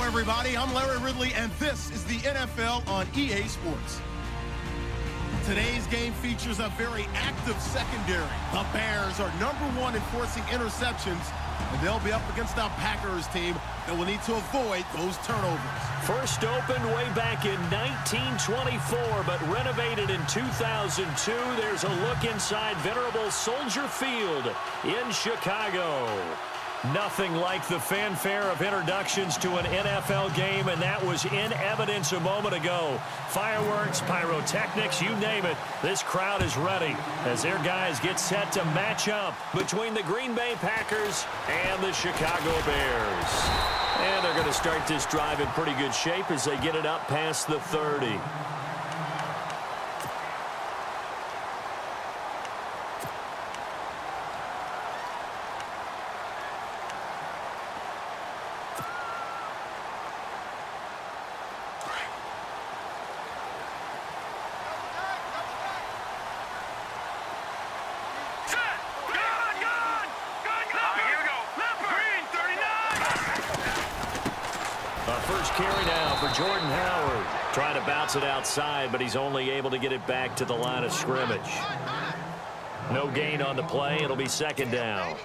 everybody. I'm Larry Ridley, and this is the NFL on EA Sports. Today's game features a very active secondary. The Bears are #1 in forcing interceptions, and they'll be up against a Packers team that will need to avoid those turnovers. First opened way back in 1924, but renovated in 2002. There's a look inside venerable Soldier Field in Chicago. Nothing like the fanfare of introductions to an NFL game, and that was in evidence a moment ago. Fireworks, pyrotechnics, you name it. This crowd is ready as their guys get set to match up between the Green Bay Packers and the Chicago Bears. And they're going to start this drive in pretty good shape as they get it up past the 30. First carry now for Jordan Howard. Trying to bounce it outside, but he's only able to get it back to the line of scrimmage. No gain on the play. It'll be second down.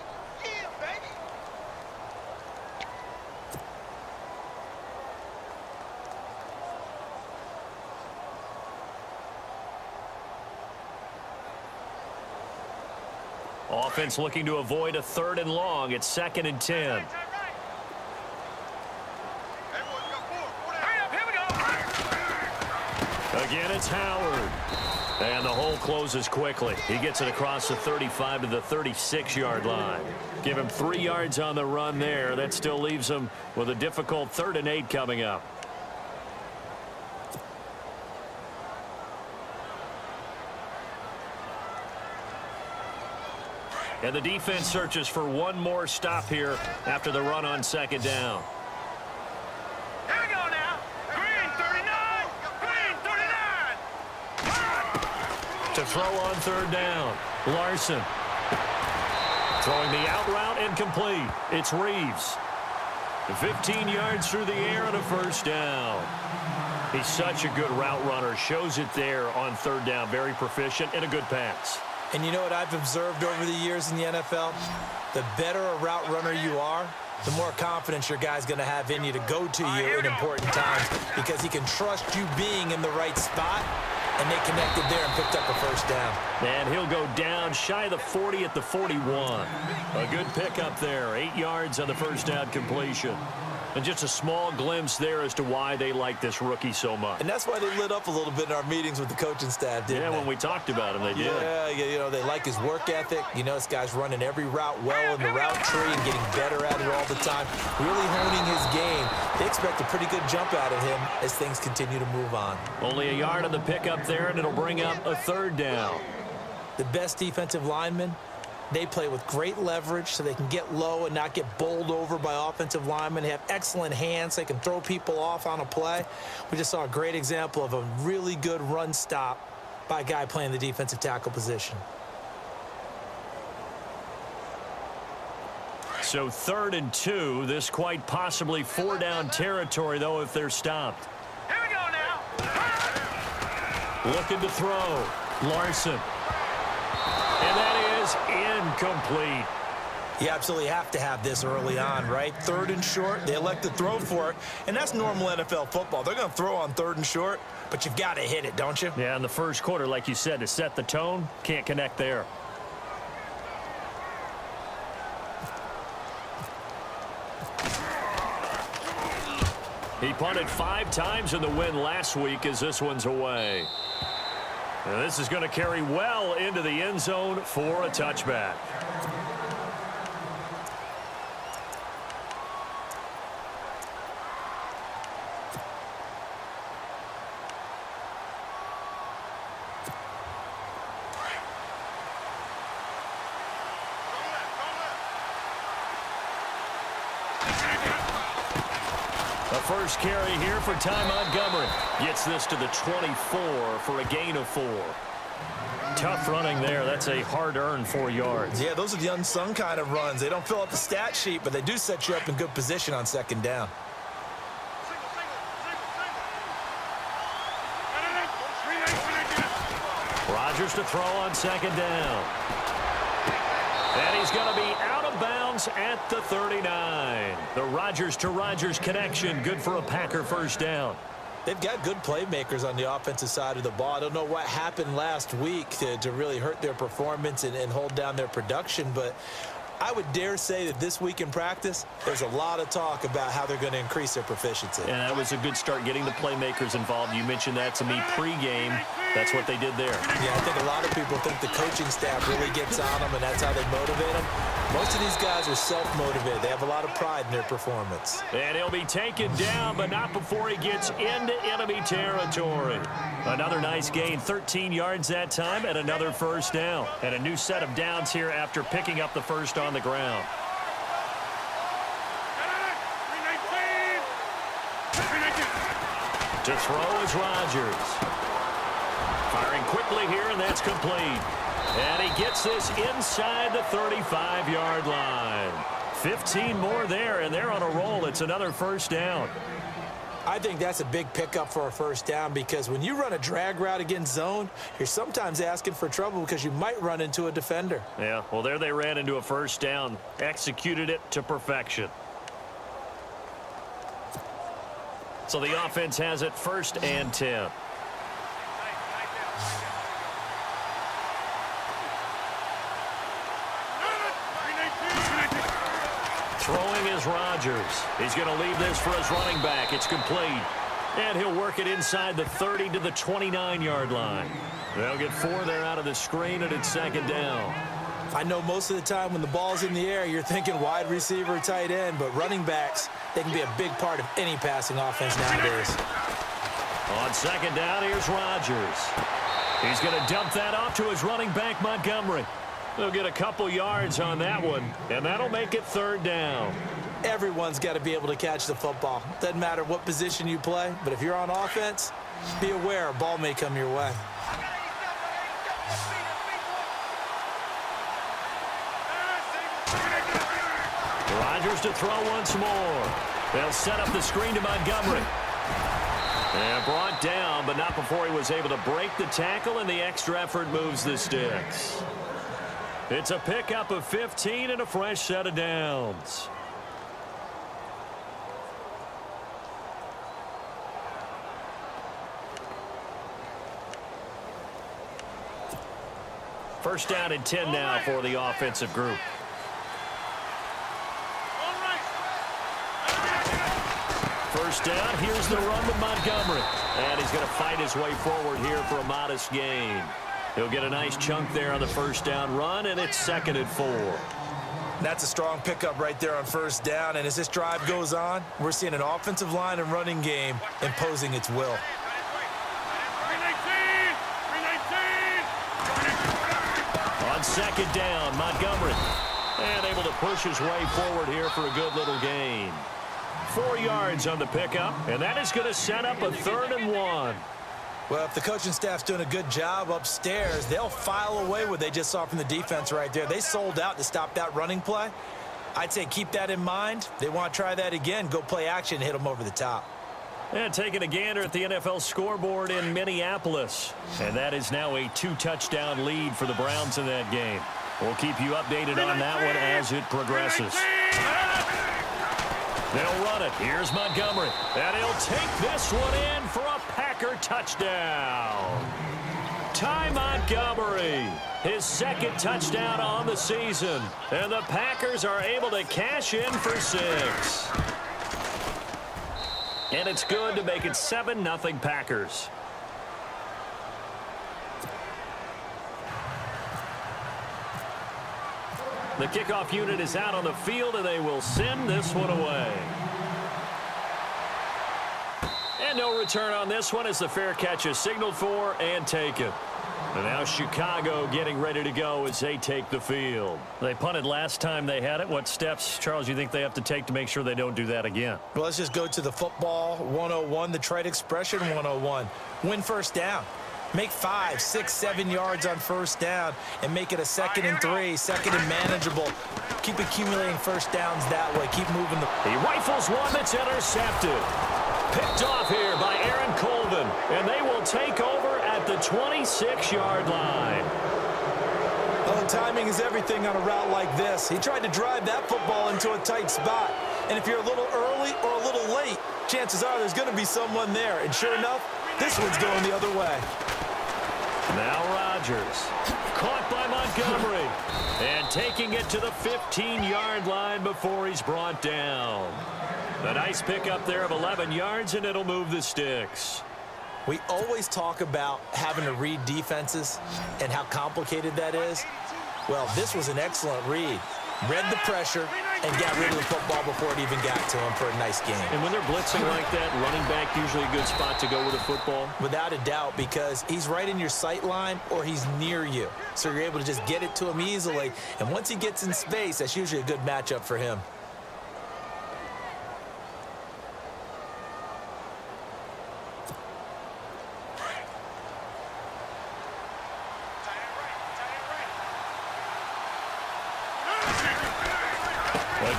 Offense looking to avoid a 3rd and long. It's 2nd and 10. Again, it's Howard. And the hole closes quickly. He gets it across the 35 to the 36-yard line. Give him 3 yards on the run there. That still leaves him with a difficult 3rd and 8 coming up. And the defense searches for one more stop here after the run on 2nd down. To throw on 3rd down. Larson. Throwing the out route incomplete. It's Reeves. 15 yards through the air and a 1st down. He's such a good route runner. Shows it there on 3rd down. Very proficient and a good pass. And you know what I've observed over the years in the NFL? The better a route runner you are, the more confidence your guy's going to have in you to go to you in important times because he can trust you being in the right spot. And they connected there and picked up a 1st down. And he'll go down shy of the 40 at the 41. A good pickup there. 8 yards on the 1st down completion. And just a small glimpse there as to why they like this rookie so much. And that's why they lit up a little bit in our meetings with the coaching staff, didn't they? Yeah, when we talked about him, they did. Yeah, you know, they like his work ethic. You know, this guy's running every route well in the route tree and getting better at it all the time. Really honing his game. They expect a pretty good jump out of him as things continue to move on. Only a yard on the pickup there, and it'll bring up a 3rd down. The best defensive linemen, they play with great leverage so they can get low and not get bowled over by offensive linemen. They have excellent hands. They can throw people off on a play. We just saw a great example of a really good run stop by a guy playing the defensive tackle position. So 3rd and 2. This quite possibly 4-down territory, though, if they're stopped. Here we go now. Looking to throw. Larson. And that is incomplete. You absolutely have to have this early on, right? 3rd and short, they elect to throw for it, and that's normal NFL football. They're going to throw on 3rd and short, but you've got to hit it, don't you? Yeah, in the first quarter, like you said, to set the tone, can't connect there. He punted 5 times in the win last week as this one's away. And this is going to carry well into the end zone for a touchback. The first carry here for Ty Montgomery. Gets this to the 24 for a gain of 4. Tough running there. That's a hard-earned 4 yards. Yeah, those are the unsung kind of runs. They don't fill up the stat sheet, but they do set you up in good position on 2nd down. Rodgers to throw on second down. And he's going to be out of bounds at the 39. The Rodgers to Rodgers connection, good for a Packer first down. They've got good playmakers on the offensive side of the ball. I don't know what happened last week to really hurt their performance and hold down their production, but I would dare say that this week in practice, there's a lot of talk about how they're going to increase their proficiency. And that was a good start, getting the playmakers involved. You mentioned that to me pregame. That's what they did there. Yeah, I think a lot of people think the coaching staff really gets on them, and that's how they motivate them. Most of these guys are self-motivated. They have a lot of pride in their performance. And he'll be taken down, but not before he gets into enemy territory. Another nice gain, 13 yards that time, and another first down. And a new set of downs here after picking up the first on the ground. To throw is Rodgers. Firing quickly here, and that's complete. And he gets this inside the 35-yard line. 15 more there, and they're on a roll. It's another first down. I think that's a big pickup for a first down because when you run a drag route against zone, you're sometimes asking for trouble because you might run into a defender. Yeah, well, there they ran into a first down. Executed it to perfection. So the offense has it 1st and 10. Throwing is Rodgers. He's going to leave this for his running back. It's complete. And he'll work it inside the 30 to the 29-yard line. They'll get 4 there out of the screen, and it's 2nd down. I know most of the time when the ball's in the air, you're thinking wide receiver, tight end, but running backs, they can be a big part of any passing offense nowadays. On 2nd down, here's Rodgers. He's going to dump that off to his running back, Montgomery. They'll get a couple yards on that one, and that'll make it 3rd down. Everyone's got to be able to catch the football. Doesn't matter what position you play, but if you're on offense, be aware a ball may come your way. Rodgers to throw once more. They'll set up the screen to Montgomery. And brought down, but not before he was able to break the tackle, and the extra effort moves the sticks. It's a pickup of 15 and a fresh set of downs. First down and 10 now for the offensive group. First down, here's the run with Montgomery. And he's going to fight his way forward here for a modest gain. He'll get a nice chunk there on the first down run, and it's 2nd and 4. That's a strong pickup right there on first down, and as this drive goes on, we're seeing an offensive line and running game imposing its will. On 2nd down, Montgomery. And able to push his way forward here for a good little gain. 4 yards on the pickup, and that is going to set up a 3rd and 1. Well, if the coaching staff's doing a good job upstairs, they'll file away what they just saw from the defense right there. They sold out to stop that running play. I'd say keep that in mind. They want to try that again. Go play action, hit them over the top. And taking a gander at the NFL scoreboard in Minneapolis. And that is now a 2-touchdown lead for the Browns in that game. We'll keep you updated on that one as it progresses. They'll run it. Here's Montgomery. And he'll take this one in for a Packer touchdown. Ty Montgomery, his 2nd touchdown on the season. And the Packers are able to cash in for 6. And it's good to make it 7-0 Packers. The kickoff unit is out on the field, and they will send this one away. And no return on this one as the fair catch is signaled for and taken. And now Chicago getting ready to go as they take the field. They punted last time they had it. What steps, Charles, you think they have to take to make sure they don't do that again? Well, let's just go to the football 101, the trade expression 101. Win first down. Make 5, 6, 7 yards on first down and make it a 2nd and 3, 2nd and manageable. Keep accumulating first downs that way. Keep moving. He rifles one that's intercepted. Picked off here by Aaron Colvin, and they will take over at the 26-yard line. Well, timing is everything on a route like this. He tried to drive that football into a tight spot. And if you're a little early or a little late, chances are there's going to be someone there. And sure enough, this one's going the other way. Now Rodgers, caught by Montgomery, and taking it to the 15-yard line before he's brought down. A nice pickup there of 11 yards, and it'll move the sticks. We always talk about having to read defenses and how complicated that is. Well, this was an excellent read. Read the pressure and got rid of the football before it even got to him for a nice game. And when they're blitzing like that, running back usually a good spot to go with a football? Without a doubt, because he's right in your sight line or he's near you. So you're able to just get it to him easily. And once he gets in space, that's usually a good matchup for him.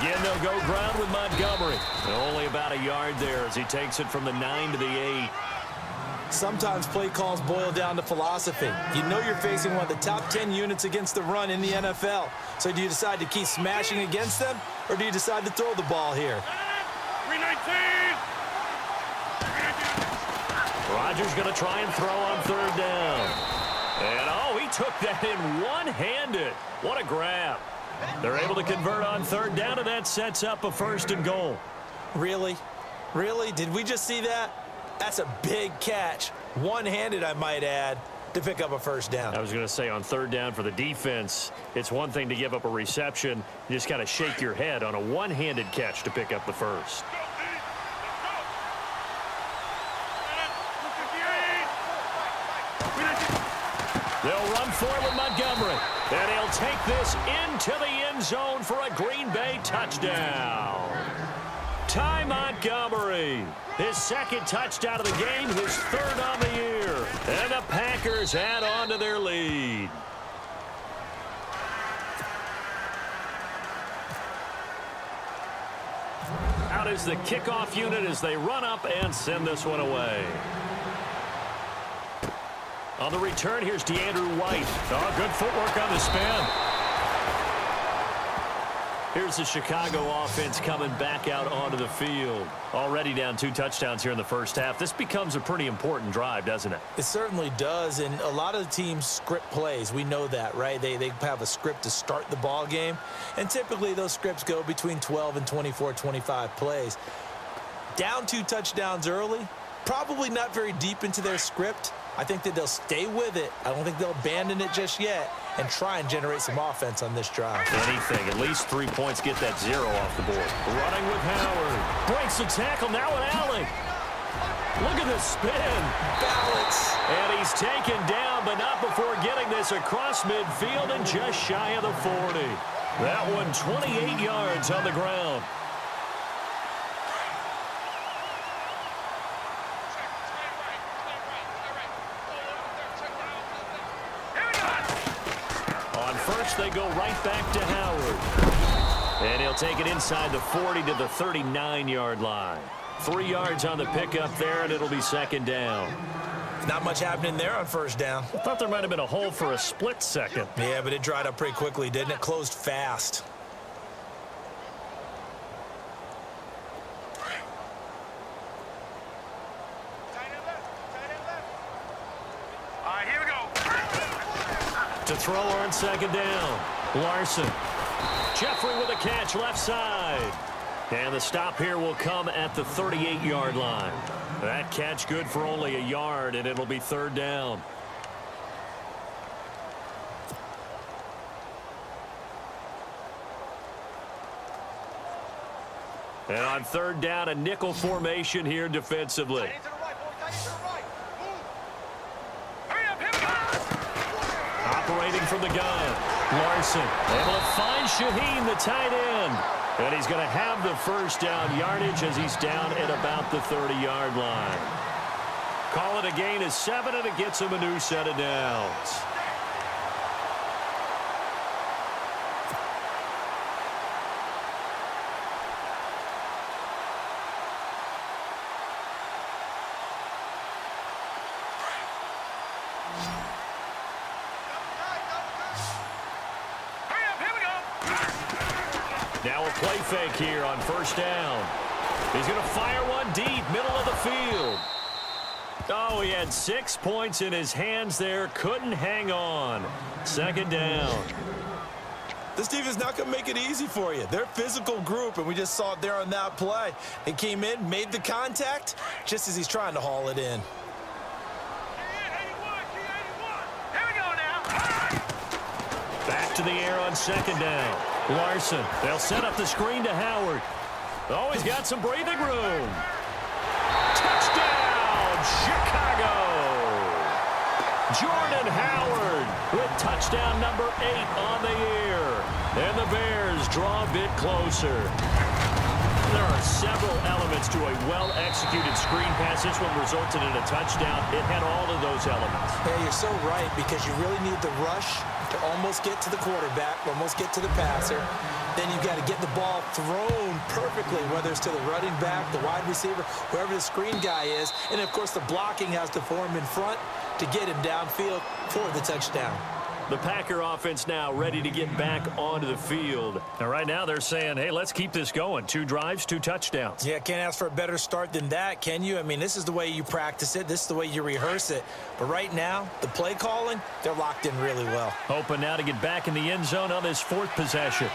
Again, they'll go ground with Montgomery. Only about a yard there as he takes it from the 9 to the 8. Sometimes play calls boil down to philosophy. You know you're facing one of the top 10 units against the run in the NFL. So do you decide to keep smashing against them, or do you decide to throw the ball here? 319! Rodgers going to try and throw on third down. And, oh, he took that in one-handed. What a grab. They're able to convert on third down, and that sets up a 1st and goal. Really? Really? Did we just see that? That's a big catch. One-handed, I might add, to pick up a 1st down. I was going to say on third down for the defense, it's one thing to give up a reception. You just got to shake your head on a one-handed catch to pick up the 1st. They'll run forward with Montgomery. And he'll take this into the end zone for a Green Bay touchdown. Ty Montgomery, his 2nd touchdown of the game, his 3rd on the year. And the Packers add on to their lead. Out is the kickoff unit as they run up and send this one away. On the return, here's DeAndre White. Oh, good footwork on the spin. Here's the Chicago offense coming back out onto the field. Already down 2 touchdowns here in the first half. This becomes a pretty important drive, doesn't it? It certainly does, and a lot of the teams script plays. We know that, right? They have a script to start the ball game, and typically those scripts go between 12 and 24, 25 plays. Down 2 touchdowns early, probably not very deep into their script. I think that they'll stay with it. I don't think they'll abandon it just yet and try and generate some offense on this drive. Anything. At least 3 points. Get that 0 off the board. Running with Howard. Breaks the tackle. Now with Allen. Look at the spin. Balance. And he's taken down, but not before getting this across midfield and just shy of the 40. That one 28 yards on the ground. They go right back to Howard. And he'll take it inside the 40 to the 39-yard line. 3 yards on the pickup there, and it'll be 2nd down. Not much happening there on 1st down. I thought there might have been a hole for a split second. Yeah, but it dried up pretty quickly, didn't it? Closed fast. To throw on 2nd down. Larson. Jeffrey with a catch left side. And the stop here will come at the 38-yard line. That catch good for only a yard, and it'll be 3rd down. And on 3rd down, a nickel formation here defensively. Operating from the gun. Larson able to find Shaheen, the tight end. And he's going to have the 1st down yardage as he's down at about the 30-yard line. Call it a gain of 7, and it gets him a new set of downs. play fake here on first down. He's going to fire one deep, middle of the field. Oh, he had 6 points in his hands there. Couldn't hang on. Second down. This defense is not going to make it easy for you. They're a physical group, and we just saw it there on that play. He came in, made the contact, just as he's trying to haul it in. Here we go now. Back to the air on second down. Larson, they'll set up the screen to Howard. Oh, he's got some breathing room. Touchdown, Chicago! Jordan Howard with touchdown number 8 on the year. And the Bears draw a bit closer. There are several elements to a well-executed screen pass. This one resulted in a touchdown. It had all of those elements. Yeah, you're so right, because you really need the rush to almost get to the quarterback, almost get to the passer. Then you've got to get the ball thrown perfectly, whether it's to the running back, the wide receiver, whoever the screen guy is. And, of course, the blocking has to form in front to get him downfield for the touchdown. The Packer offense now ready to get back onto the field. And right now they're saying, hey, let's keep this going. 2 drives, 2 touchdowns. Yeah, can't ask for a better start than that, can you? I mean, this is the way you practice it. This is the way you rehearse it. But right now, the play calling, they're locked in really well. Hoping now to get back in the end zone on this 4th possession.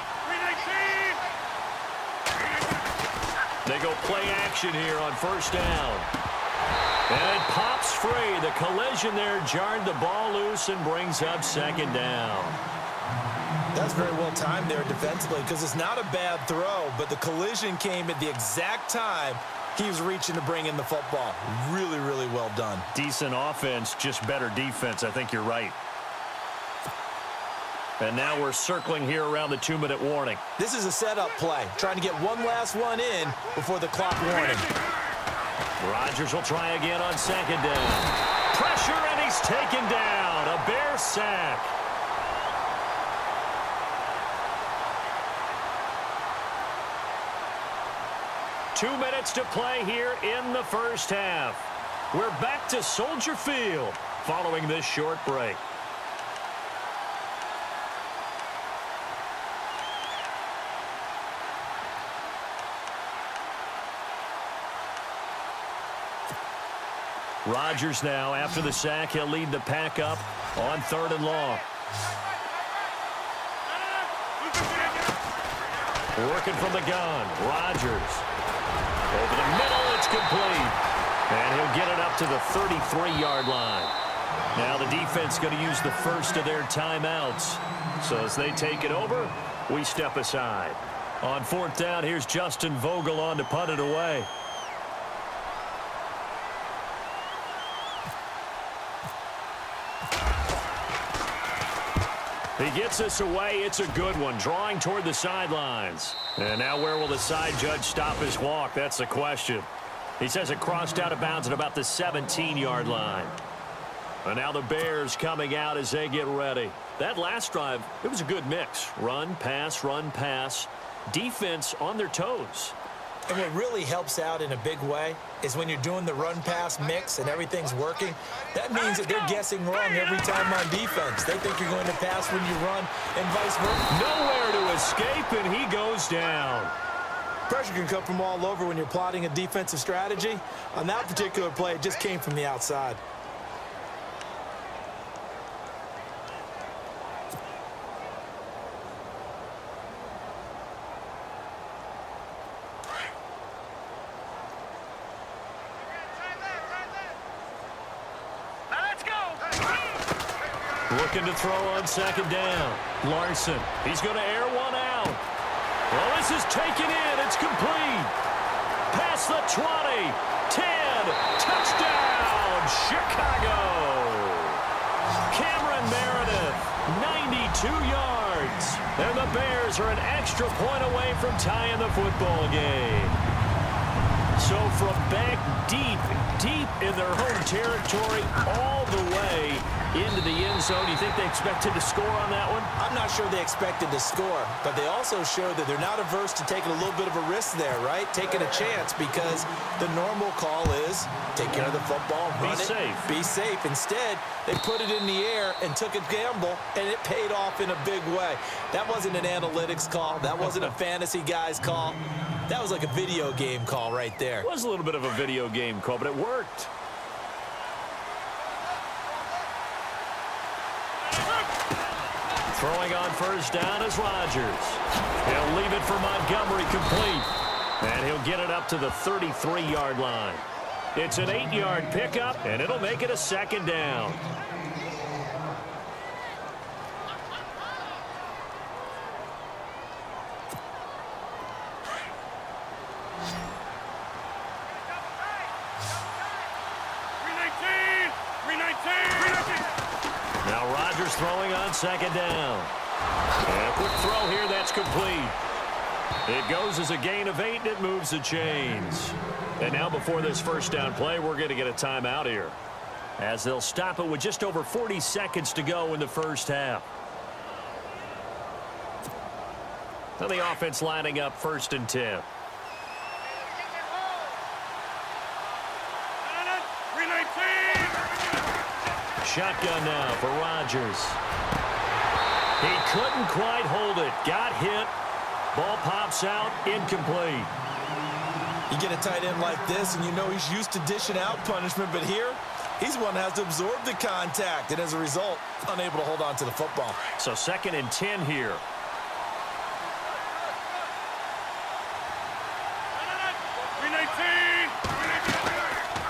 319. They go play action here on first down. And it pops free. The collision there jarred the ball loose and brings up second down. That's very well timed there defensively, because it's not a bad throw, but the collision came at the exact time he was reaching to bring in the football. Really, really well done. Decent offense, just better defense. I think you're right. And now we're circling here around the 2-minute warning. This is a setup play, trying to get one last one in before the clock warning. Rodgers will try again on second down. Pressure, and he's taken down. A Bear sack. Two minutes to play here in the first half. We're back to Soldier Field following this short break. Rodgers now, after the sack, he'll lead the pack up on 3rd and long. Working from the gun, Rodgers. Over the middle, it's complete. And he'll get it up to the 33-yard line. Now the defense going to use the first of their timeouts. So as they take it over, we step aside. On 4th down, here's Justin Vogel on to punt it away. He gets us away. It's a good one, drawing toward the sidelines. And now where will the side judge stop his walk? That's the question. He says it crossed out of bounds at about the 17-yard line. And now the Bears coming out as they get ready. That last drive, it was a good mix. Run, pass, defense on their toes. And what really helps out in a big way is when you're doing the run-pass mix and everything's working, that means that they're guessing wrong every time on defense. They think you're going to pass when you run and vice versa. Nowhere to escape, and he goes down. Pressure can come from all over when you're plotting a defensive strategy. On that particular play, it just came from the outside. Looking to throw on second down. Larson, he's going to air one out. Well, this is taken in. It's complete. Past the 20, 10, touchdown, Chicago. Cameron Meredith, 92 yards. And the Bears are an extra point away from tying the football game. So from back deep in their home territory all the way into the end zone. Do you think they expected to score on that one? I'm not sure they expected to score, but they also showed that they're not averse to taking a little bit of a risk there, right? Taking a chance, because the normal call is take care of the football, run it, be safe. Instead, they put it in the air and took a gamble, and it paid off in a big way. That wasn't an analytics call. That wasn't a fantasy guy's call. That was like a video game call right there. It was a little bit of a video game call, but it worked. Throwing on first down is Rodgers. He'll leave it for Montgomery complete. And he'll get it up to the 33-yard line. It's an 8-yard pickup, and it'll make it a second down. Now Rodgers throwing on second down. And a quick throw here, that's complete. It goes as a gain of 8, and it moves the chains. And now before this first down play, we're going to get a timeout here, as they'll stop it with just over 40 seconds to go in the first half. So the offense lining up 1st and 10. Shotgun now for Rodgers. He couldn't quite hold it. Got hit. Ball pops out. Incomplete. You get a tight end like this, and you know he's used to dishing out punishment, but here, he's the one that has to absorb the contact, and as a result, unable to hold on to the football. So 2nd and 10 here.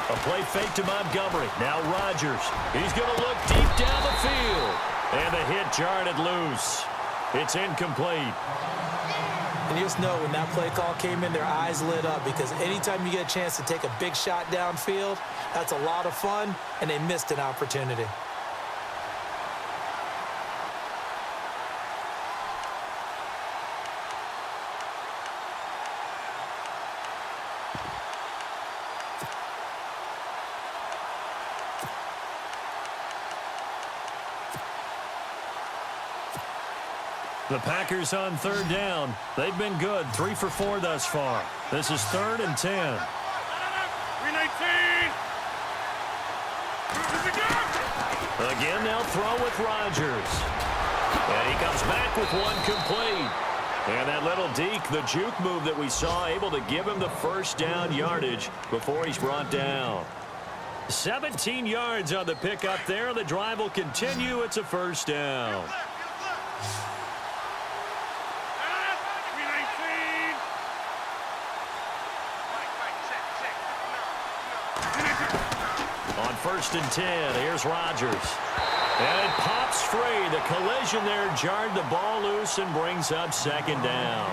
A play fake to Montgomery. Now Rodgers. He's going to look deep down the field. And the hit jarred it loose. It's incomplete. And you just know when that play call came in, their eyes lit up, because anytime you get a chance to take a big shot downfield, that's a lot of fun, and they missed an opportunity. The Packers on 3rd down. They've been good, 3 for 4 thus far. This is 3rd and 10. 319. Again, they'll throw with Rodgers. And he comes back with one complete. And that little deke, the juke move that we saw, able to give him the first down yardage before he's brought down. 17 yards on the pickup there. The drive will continue. It's a first down. On 1st and 10, here's Rodgers. And it pops free. The collision there jarred the ball loose and brings up 2nd down.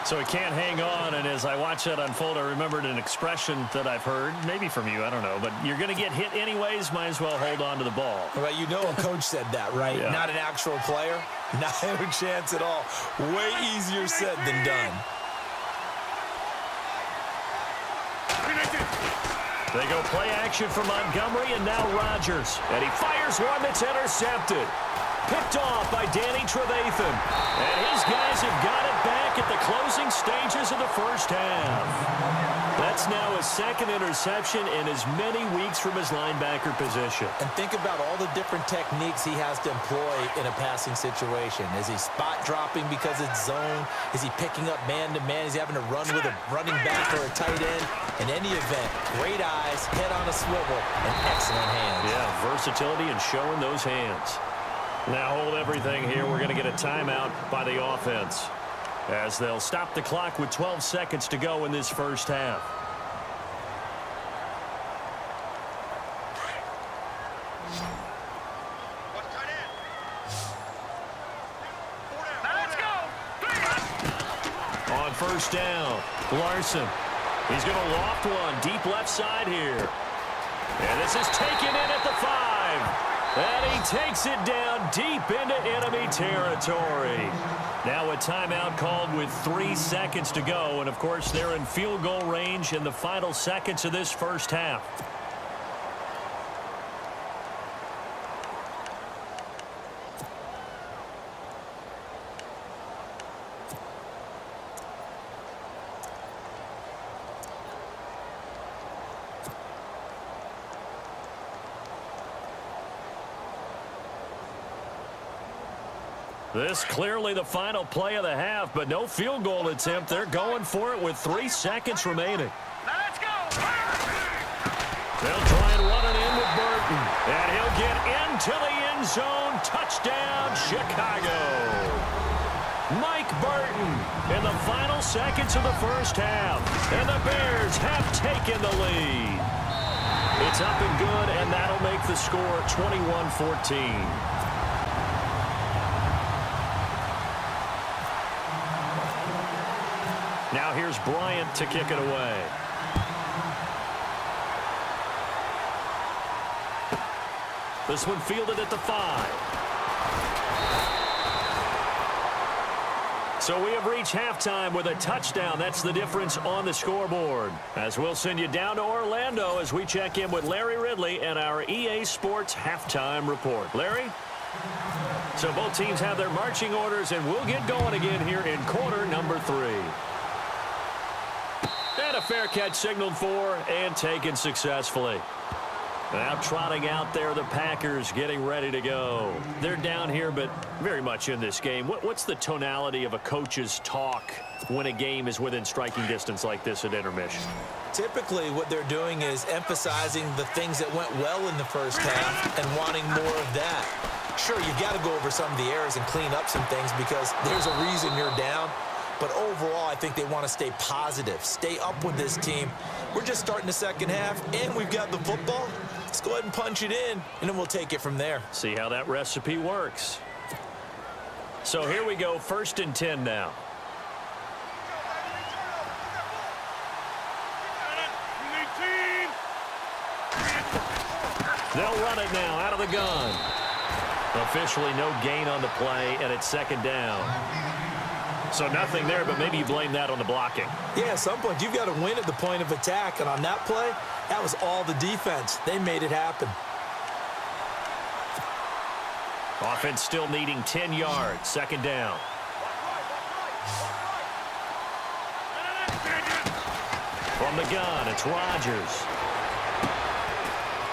So he can't hang on, and as I watch that unfold, I remembered an expression that I've heard, maybe from you, I don't know, but you're going to get hit anyways, might as well hold on to the ball. Well, you know a coach said that, right? Yeah. Not an actual player. Not a chance at all. Way easier said than done. They go play action for Montgomery, and now Rodgers. And he fires one that's intercepted. Picked off by Danny Trevathan. And his guys have got it back at the closing stages of the first half. That's now his 2nd interception in as many weeks from his linebacker position. And think about all the different techniques he has to employ in a passing situation. Is he spot dropping because it's zone? Is he picking up man-to-man? Is he having to run with a running back or a tight end? In any event, great eyes, head on a swivel, and excellent hands. Yeah, versatility and showing those hands. Now hold everything here. We're going to get a timeout by the offense, as they'll stop the clock with 12 seconds to go in this first half. On 1st down, Larson. He's going to loft one deep left side here. And this is taken in at the 5. And he takes it down deep into enemy territory. Now a timeout called with 3 seconds to go. And, of course, they're in field goal range in the final seconds of this first half. This clearly the final play of the half, but no field goal attempt. They're going for it with 3 seconds remaining. Now let's go. They'll try and run it in with Burton. And he'll get into the end zone. Touchdown, Chicago. Mike Burton in the final seconds of the first half. And the Bears have taken the lead. It's up and good, and that'll make the score 21-14. Now here's Bryant to kick it away. This one fielded at the 5. So we have reached halftime with a touchdown. That's the difference on the scoreboard. As we'll send you down to Orlando as we check in with Larry Ridley and our EA Sports halftime report. Larry? So both teams have their marching orders, and we'll get going again here in quarter number 3. And a fair catch signaled for and taken successfully. Now trotting out there, the Packers getting ready to go. They're down here, but very much in this game. What's the tonality of a coach's talk when a game is within striking distance like this at intermission? Typically, what they're doing is emphasizing the things that went well in the first half and wanting more of that. Sure, you've got to go over some of the errors and clean up some things because there's a reason you're down. But overall, I think they want to stay positive, stay up with this team. We're just starting the second half, and we've got the football. Let's go ahead and punch it in, and then we'll take it from there. See how that recipe works. So here we go, 1st and 10 now. They'll run it now out of the gun. Officially no gain on the play, and it's 2nd down. So nothing there, but maybe you blame that on the blocking. Yeah, at some point, you've got to win at the point of attack. And on that play, that was all the defense. They made it happen. Offense still needing 10 yards. 2nd down. From the gun, it's Rodgers.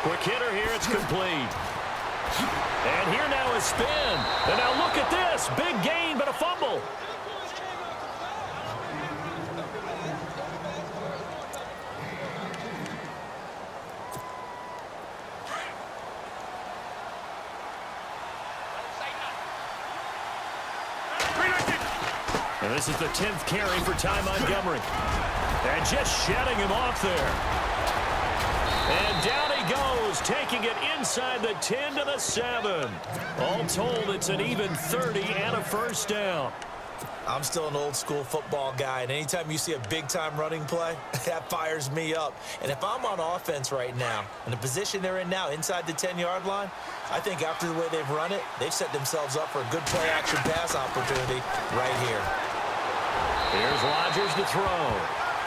Quick hitter here, it's complete. And here now is spin. And now look at this. Big gain, but a fumble. And this is the 10th carry for Ty Montgomery. And just shedding him off there. And down he goes, taking it inside the 10 to the 7. All told, it's an even 30 and a 1st down. I'm still an old-school football guy, and anytime you see a big-time running play, that fires me up. And if I'm on offense right now, in the position they're in now, inside the 10-yard line, I think after the way they've run it, they've set themselves up for a good play-action pass opportunity right here. Here's Rodgers to throw.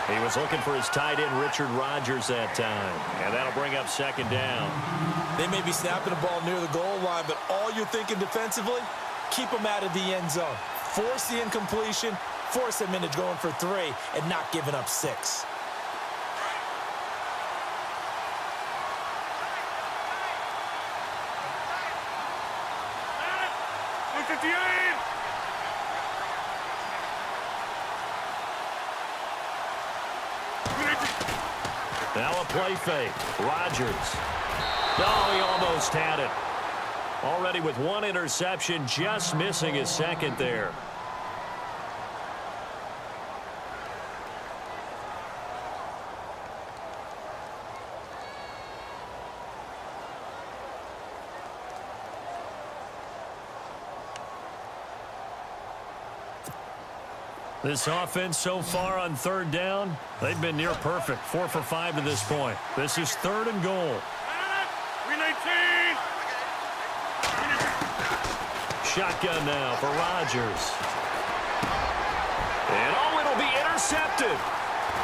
He was looking for his tight end, Richard Rodgers, that time. And that'll bring up 2nd down. They may be snapping the ball near the goal line, but all you're thinking defensively, keep them out of the end zone. Force the incompletion, force them into going for 3, and not giving up 6. Now a play fake. Rodgers. Oh, he almost had it. Already with 1 interception, just missing his 2nd there. This offense so far on 3rd down, they've been near perfect. 4 for 5 to this point. This is 3rd and goal. Shotgun now for Rodgers. And oh, it'll be intercepted.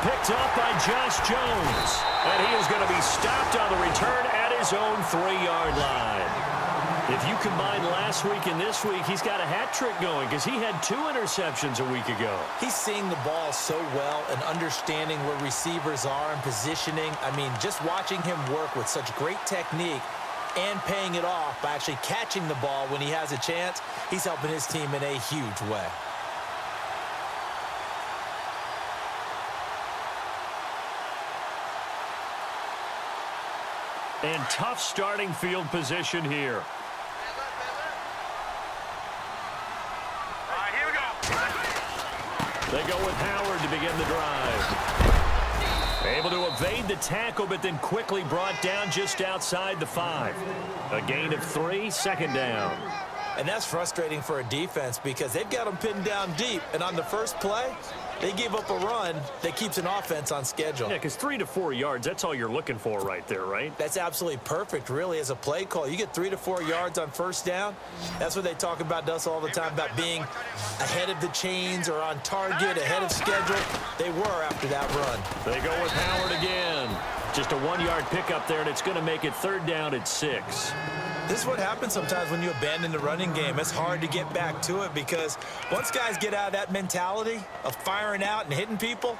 Picked up by Josh Jones. And he is going to be stopped on the return at his own 3-yard line. If you combine last week and this week, he's got a hat trick going because he had 2 interceptions a week ago. He's seeing the ball so well and understanding where receivers are and positioning. I mean, just watching him work with such great technique, and paying it off by actually catching the ball when he has a chance. He's helping his team in a huge way. And tough starting field position here. All right, here we go. They go with Howard to begin the drive. Able to evade the tackle, but then quickly brought down just outside the 5. A gain of 3, second down. And that's frustrating for a defense because they've got them pinned down deep. And on the first play, they gave up a run that keeps an offense on schedule. Yeah, because 3 to 4 yards, that's all you're looking for right there, right? That's absolutely perfect, really, as a play call. You get 3 to 4 yards on first down. That's what they talk about us all the time, about being ahead of the chains or on target, ahead of schedule. They were after that run. They go with Howard again. Just a 1-yard pickup there, and it's going to make it third down at 6. This is what happens sometimes when you abandon the running game. It's hard to get back to it because once guys get out of that mentality of firing out and hitting people,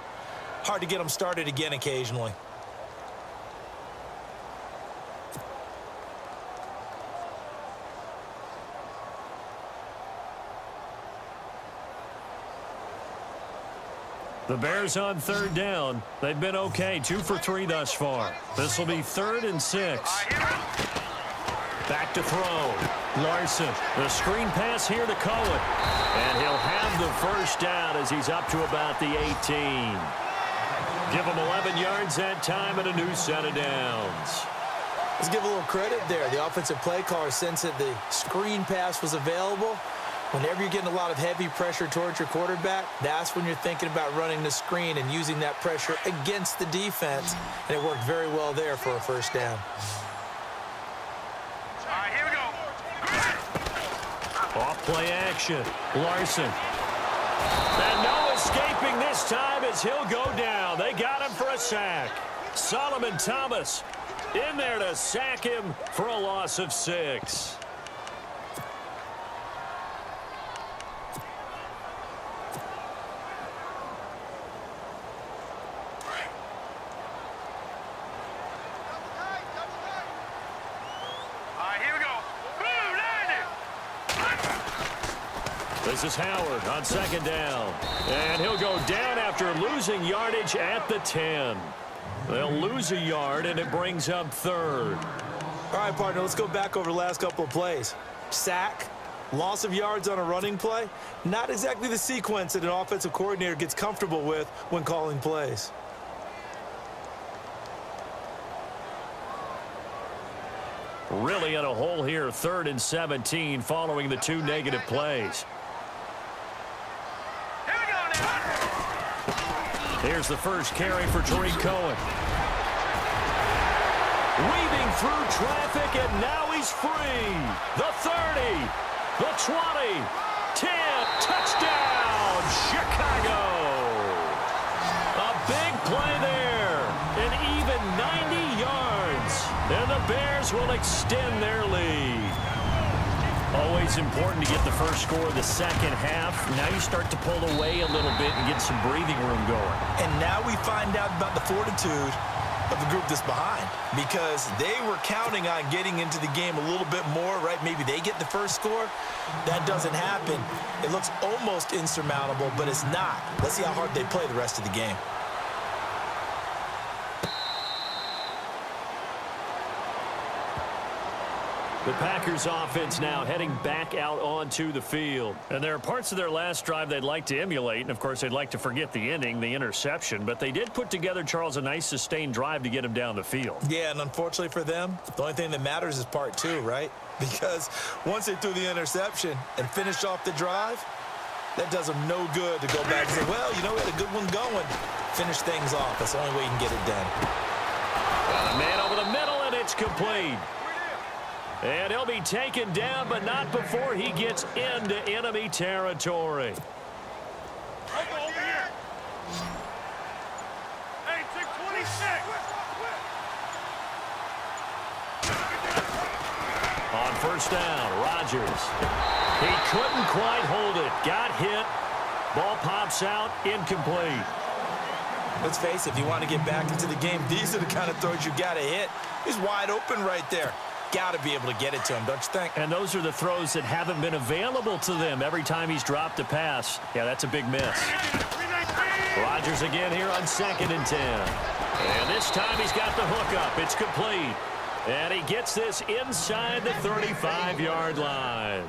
hard to get them started again occasionally. The Bears on third down. They've been okay, 2 for 3 thus far. This will be 3rd and 6. Back to throw. Larson. The screen pass here to Cohen. And he'll have the first down as he's up to about the 18. Give him 11 yards that time and a new set of downs. Let's give a little credit there. The offensive play caller sensed that the screen pass was available. Whenever you're getting a lot of heavy pressure towards your quarterback, that's when you're thinking about running the screen and using that pressure against the defense. And it worked very well there for a first down. All right, here we go. Off play action. Larson. And no escaping this time as he'll go down. They got him for a sack. Solomon Thomas in there to sack him for a loss of 6. This is Howard on second down. And he'll go down after losing yardage at the 10. They'll lose a yard, and it brings up 3rd. All right, partner, let's go back over the last couple of plays. Sack, loss of yards on a running play. Not exactly the sequence that an offensive coordinator gets comfortable with when calling plays. Really in a hole here, 3rd and 17 following the 2 negative plays. Here's the first carry for Tariq Cohen. Weaving through traffic, and now he's free. The 30, the 20, 10, touchdown, Chicago. A big play there, an even 90 yards, and the Bears will extend their lead. Always important to get the first score of the second half. Now you start to pull away a little bit and get some breathing room going. And now we find out about the fortitude of the group that's behind, because they were counting on getting into the game a little bit more, right? Maybe they get the first score. That doesn't happen. It looks almost insurmountable, but it's not. Let's see how hard they play the rest of the game. The Packers offense now heading back out onto the field. And there are parts of their last drive they'd like to emulate. And, of course, they'd like to forget the ending, the interception. But they did put together, Charles, a nice sustained drive to get him down the field. Yeah, and unfortunately for them, the only thing that matters is part 2, right? Because once they threw the interception and finished off the drive, that does them no good to go back and say, well, you know, we had a good one going. Finish things off. That's the only way you can get it done. Got a man over the middle, and it's complete. And he'll be taken down, but not before he gets into enemy territory. Over here. Hey, 626. On first down, Rodgers. He couldn't quite hold it. Got hit. Ball pops out, incomplete. Let's face it, if you want to get back into the game, these are the kind of throws you got to hit. He's wide open right there. got to be able to get it to him, don't you think? And those are the throws that haven't been available to them every time he's dropped a pass. Yeah, that's a big miss. Rodgers again here on 2nd and 10. And this time he's got the hook up. It's complete. And he gets this inside the 35-yard line.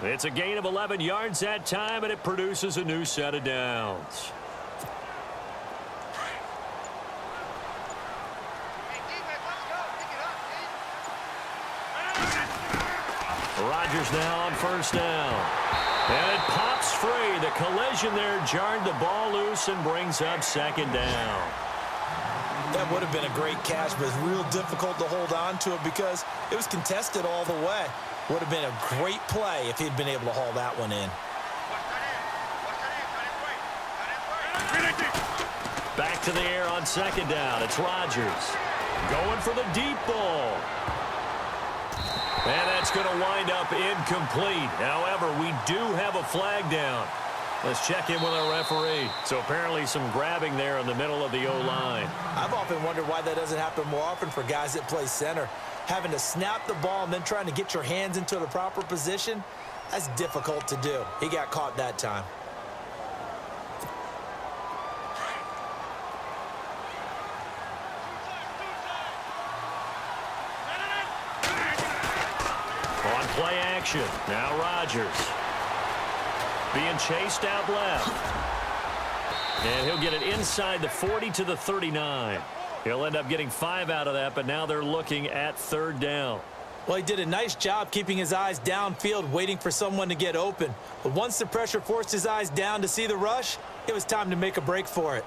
It's a gain of 11 yards that time, and it produces a new set of downs. Rodgers now on 1st down. And it pops free. The collision there jarred the ball loose and brings up 2nd down. That would have been a great catch, but it's real difficult to hold on to it because it was contested all the way. Would have been a great play if he'd been able to haul that one in. Back to the air on 2nd down. It's Rodgers going for the deep ball. And that's going to wind up incomplete. However, we do have a flag down. Let's check in with our referee. So apparently some grabbing there in the middle of the O-line. I've often wondered why that doesn't happen more often for guys that play center. Having to snap the ball and then trying to get your hands into the proper position, that's difficult to do. He got caught that time. On play action. Now Rodgers. Being chased out left. And he'll get it inside the 40 to the 39. He'll end up getting 5 out of that, but now they're looking at 3rd down. Well, he did a nice job keeping his eyes downfield, waiting for someone to get open. But once the pressure forced his eyes down to see the rush, it was time to make a break for it.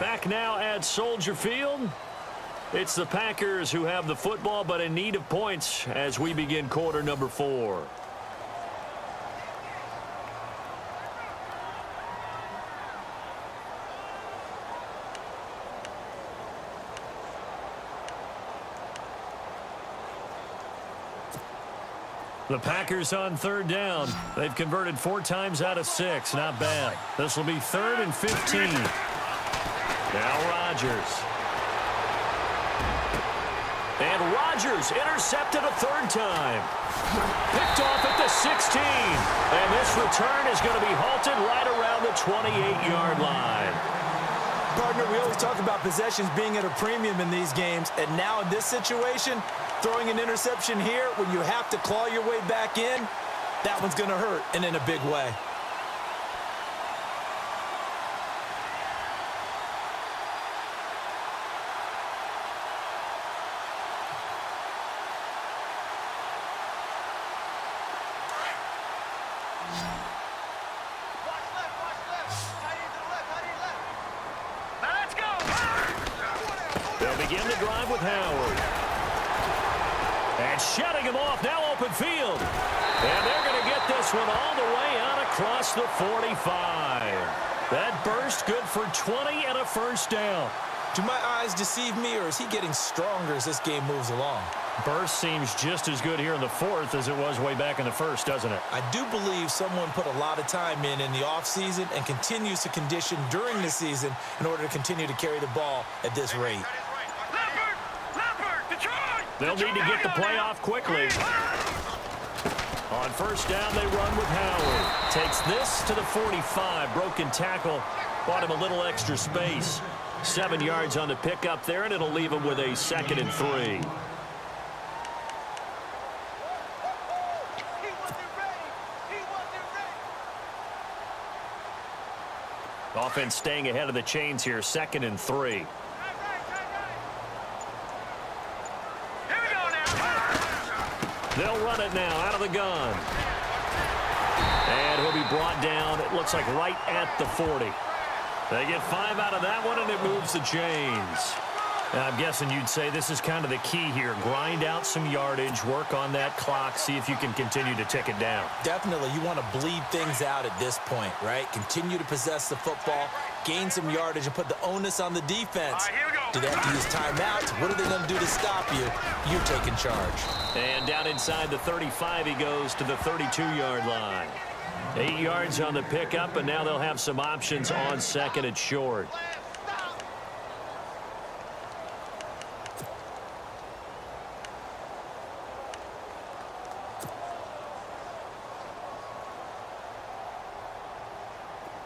Back now at Soldier Field. It's the Packers who have the football, but in need of points as we begin quarter number 4. The Packers on 3rd down. They've converted 4 times out of 6. Not bad. This will be 3rd and 15. Now Rodgers. And Rodgers intercepted a 3rd time. Picked off at the 16. And this return is going to be halted right around the 28-yard line. Partner, we always talk about possessions being at a premium in these games. And now in this situation, throwing an interception here when you have to claw your way back in, that one's going to hurt, and in a big way. Begin the drive with Howard. And shutting him off, now open field. And they're going to get this one all the way out across the 45. That burst good for 20 and a 1st down. Do my eyes deceive me, or is he getting stronger as this game moves along? Burst seems just as good here in the 4th as it was way back in the 1st, doesn't it? I do believe someone put a lot of time in the offseason and continues to condition during the season in order to continue to carry the ball at this rate. They'll need to get the play off quickly. On 1st down, they run with Howard. Takes this to the 45. Broken tackle. Bought him a little extra space. 7 yards on the pickup there, and it'll leave him with a 2nd and 3. Offense staying ahead of the chains here. 2nd and 3. They'll run it now out of the gun. And he'll be brought down, it looks like right at the 40. They get 5 out of that one, and it moves the chains. Now, I'm guessing you'd say this is kind of the key here. Grind out some yardage, work on that clock, see if you can continue to tick it down. Definitely. You want to bleed things out at this point, right? Continue to possess the football, gain some yardage, and put the onus on the defense. Here we go. Do they have to use timeouts? What are they going to do to stop you? You're taking charge. And down inside the 35, he goes to the 32-yard line. 8 yards on the pickup, and now they'll have some options on second and short.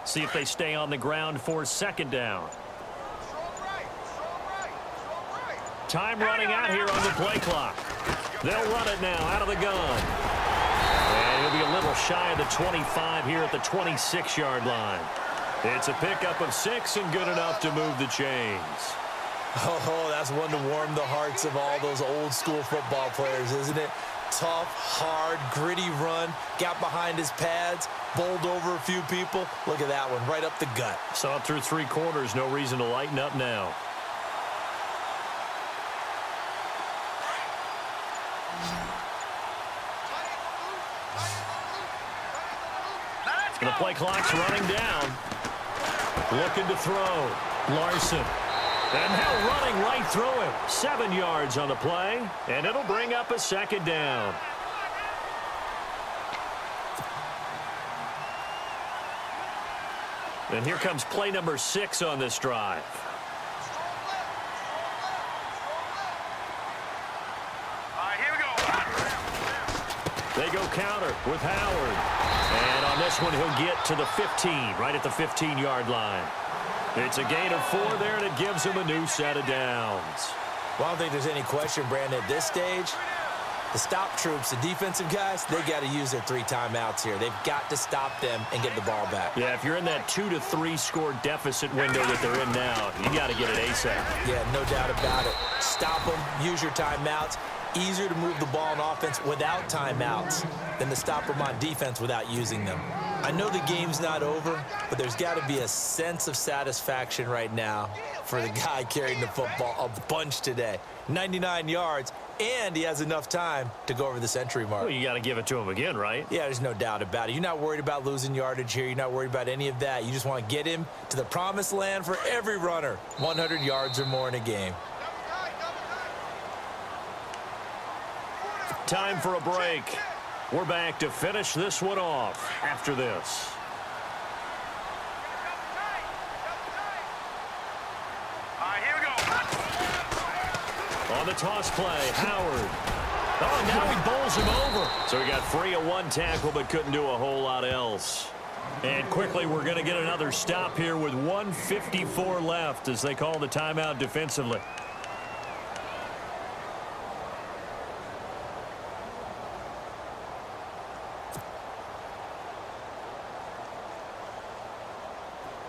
See if they stay on the ground for second down. Time running out here on the play clock. They'll run it now out of the gun. And he'll be a little shy of the 25 here at the 26-yard line. It's a pickup of 6 and good enough to move the chains. Oh, that's one to warm the hearts of all those old-school football players, isn't it? Tough, hard, gritty run. Got behind his pads, bowled over a few people. Look at that one, right up the gut. Saw it through 3 quarters. No reason to lighten up now. The play clock's running down. Looking to throw. Larson. And now running right through him. 7 yards on the play. And it'll bring up a second down. And here comes play number 6 on this drive. They go counter with Howard. And on this one, he'll get to the 15, right at the 15-yard line. It's a gain of 4 there, and it gives him a new set of downs. Well, I don't think there's any question, Brandon, at this stage, the stop troops, the defensive guys, they got to use their 3 timeouts here. They've got to stop them and get the ball back. Yeah, if you're in that 2 to 3 score deficit window that they're in now, you got to get it ASAP. Yeah, no doubt about it. Stop them, use your timeouts. Easier to move the ball on offense without timeouts than to stop them on defense without using them. I know the game's not over, but there's got to be a sense of satisfaction right now for the guy carrying the football a bunch today. 99 yards, and he has enough time to go over the century mark. Well, you got to give it to him again, right? Yeah, there's no doubt about it. You're not worried about losing yardage here. You're not worried about any of that. You just want to get him to the promised land for every runner. 100 yards or more in a game. Time for a break. We're back to finish this one off after this. Here we go. On the toss play, Howard. Oh, now he bowls him over. So he got free of 1 tackle but couldn't do a whole lot else. And quickly, we're going to get another stop here with 1:54 left as they call the timeout defensively.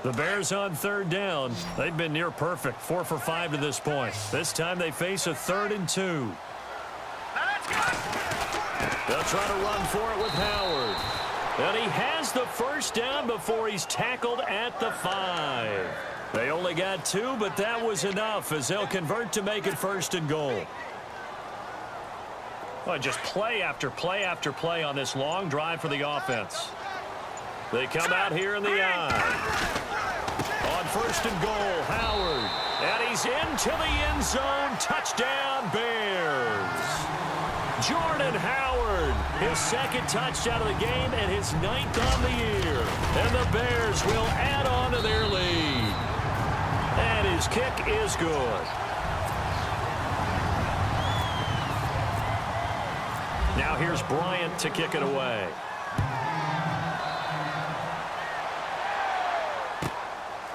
The Bears on 3rd down. They've been near perfect. 4 for 5 to this point. This time they face a 3rd and 2. They'll try to run for it with Howard. And he has the first down before he's tackled at the 5. They only got 2, but that was enough as they'll convert to make it 1st and goal. Well, just play after play after play on this long drive for the offense. They come out here in the eye. On 1st and goal, Howard. And he's into the end zone. Touchdown, Bears. Jordan Howard, his 2nd touchdown of the game and his 9th on the year. And the Bears will add on to their lead. And his kick is good. Now here's Bryant to kick it away.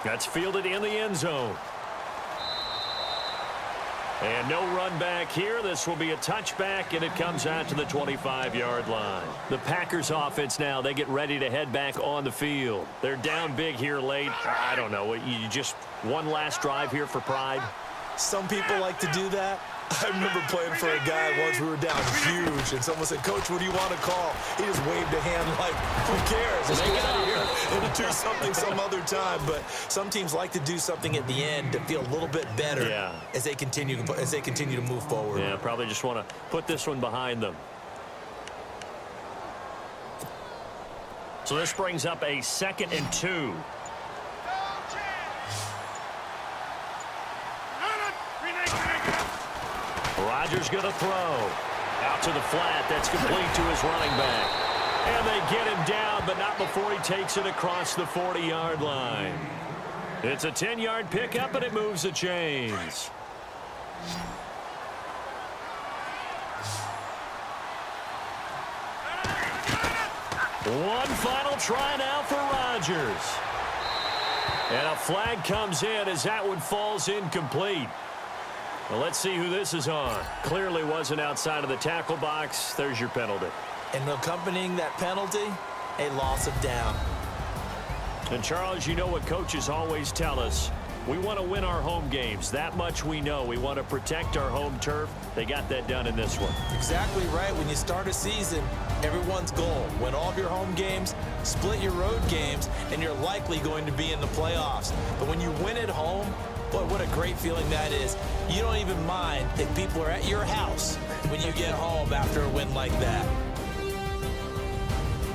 That's fielded in the end zone. And no run back here. This will be a touchback, and it comes out to the 25-yard line. The Packers offense now, they get ready to head back on the field. They're down big here late. I don't know. You just one last drive here for pride? Some people like to do that. I remember playing for a guy once. We were down huge, and someone said, "Coach, what do you want to call?" He just waved a hand like, "Who cares? Let's get out of here and do something some other time." But some teams like to do something at the end to feel a little bit better as they continue to move forward. Yeah, probably just want to put this one behind them. So this brings up a 2nd and 2. Rodgers going to throw. Out to the flat. That's complete to his running back. And they get him down, but not before he takes it across the 40-yard line. It's a 10-yard pickup, and it moves the chains. One final try now for Rodgers. And a flag comes in as that one falls incomplete. Well, let's see who this is on. Clearly wasn't outside of the tackle box. There's your penalty. And accompanying that penalty, a loss of down. And, Charles, you know what coaches always tell us. We want to win our home games. That much we know. We want to protect our home turf. They got that done in this one. Exactly right. When you start a season, everyone's goal: win all of your home games, split your road games, and you're likely going to be in the playoffs. But when you win at home, boy, what a great feeling that is. You don't even mind if people are at your house when you get home after a win like that.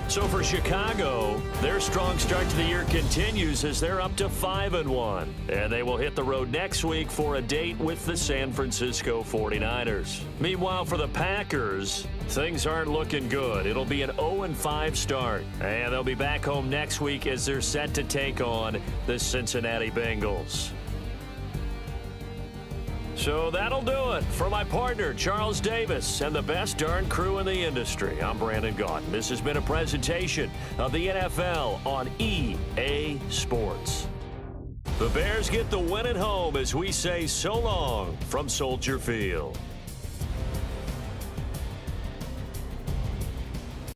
So for Chicago, their strong start to the year continues as they're up to 5-1. And they will hit the road next week for a date with the San Francisco 49ers. Meanwhile, for the Packers, things aren't looking good. It'll be an 0-5 start. And they'll be back home next week as they're set to take on the Cincinnati Bengals. So that'll do it. For my partner, Charles Davis, and the best darn crew in the industry, I'm Brandon Gaudin. This has been a presentation of the NFL on EA Sports. The Bears get the win at home as we say so long from Soldier Field.